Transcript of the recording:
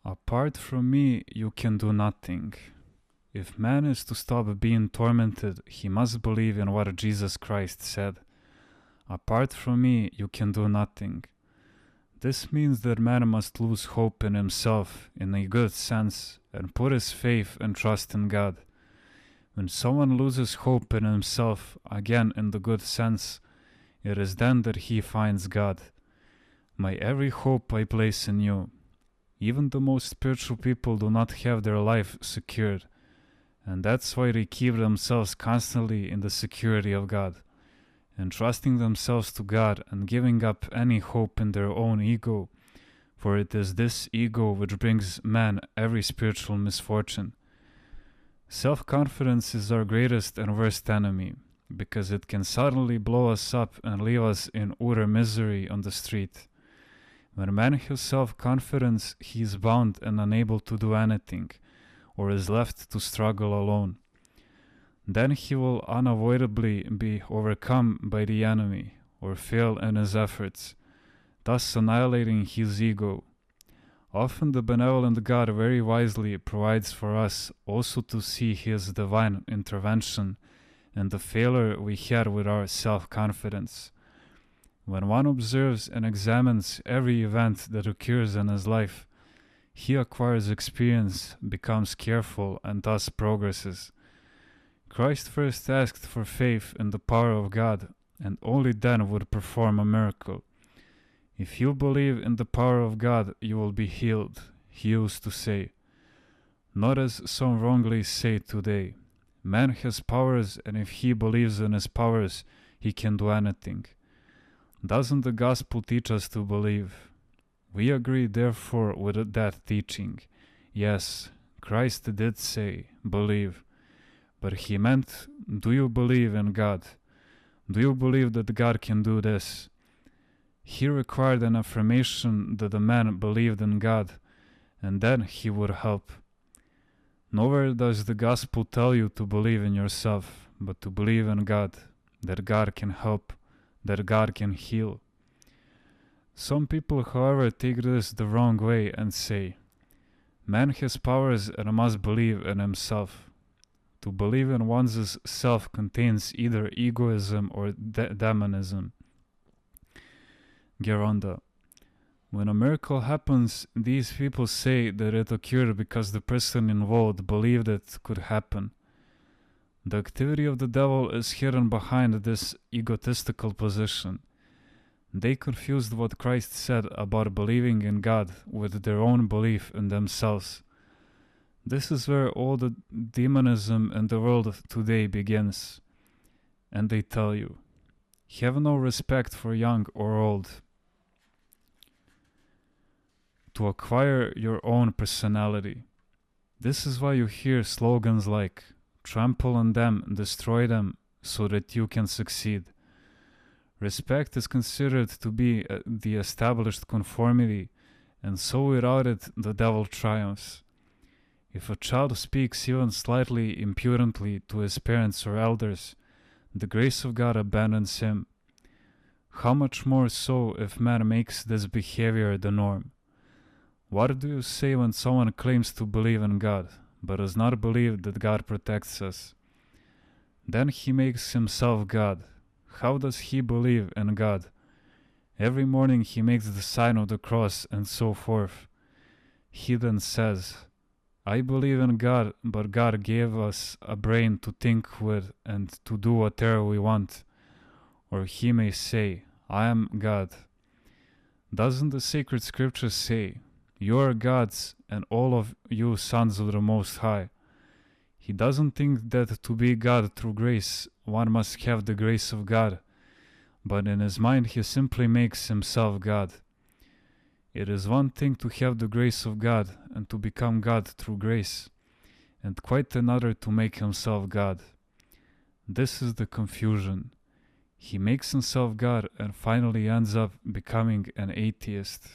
Apart from me, you can do nothing. If man is to stop being tormented, he must believe in what Jesus Christ said. Apart from me, you can do nothing. This means that man must lose hope in himself, in a good sense, and put his faith and trust in God. When someone loses hope in himself, again in the good sense, it is then that he finds God. My every hope I place in you. Even the most spiritual people do not have their life secured, and that's why they keep themselves constantly in the security of God, entrusting themselves to God and giving up any hope in their own ego, for it is this ego which brings man every spiritual misfortune. Self-confidence is our greatest and worst enemy, because it can suddenly blow us up and leave us in utter misery on the street. When a man has self-confidence, he is bound and unable to do anything, or is left to struggle alone. Then he will unavoidably be overcome by the enemy, or fail in his efforts, thus annihilating his ego. Often the benevolent God very wisely provides for us also to see his divine intervention in the failure we had with our self-confidence. When one observes and examines every event that occurs in his life, he acquires experience, becomes careful, and thus progresses. Christ first asked for faith in the power of God, and only then would perform a miracle. If you believe in the power of God, you will be healed, he used to say. Not as some wrongly say today. Man has powers, and if he believes in his powers, he can do anything. Doesn't the gospel teach us to believe? We agree therefore with that teaching. Yes, Christ did say, believe. But he meant, do you believe in God? Do you believe that God can do this? He required an affirmation that the man believed in God, and then he would help. Nowhere does the gospel tell you to believe in yourself, but to believe in God, that God can help, that God can heal. Some people, however, take this the wrong way and say, man has powers and must believe in himself. To believe in one's self contains either egoism or demonism. Geronda. When a miracle happens, these people say that it occurred because the person involved believed it could happen. The activity of the devil is hidden behind this egotistical position. They confused what Christ said about believing in God with their own belief in themselves. This is where all the demonism in the world today begins. And they tell you, have no respect for young or old. To acquire your own personality. This is why you hear slogans like, trample on them, destroy them, so that you can succeed. Respect is considered to be the established conformity, and so without it the devil triumphs. If a child speaks even slightly impudently to his parents or elders, the grace of God abandons him. How much more so if man makes this behavior the norm? What do you say when someone claims to believe in God, but does not believe that God protects us? Then he makes himself God. How does he believe in God? Every morning he makes the sign of the cross and so forth. He then says, I believe in God, but God gave us a brain to think with and to do whatever we want. Or he may say, I am God. Doesn't the sacred scriptures say, you are gods and all of you sons of the Most High? He doesn't think that to be God through grace, one must have the grace of God, but in his mind he simply makes himself God. It is one thing to have the grace of God and to become God through grace, and quite another to make himself God. This is the confusion. He makes himself God and finally ends up becoming an atheist.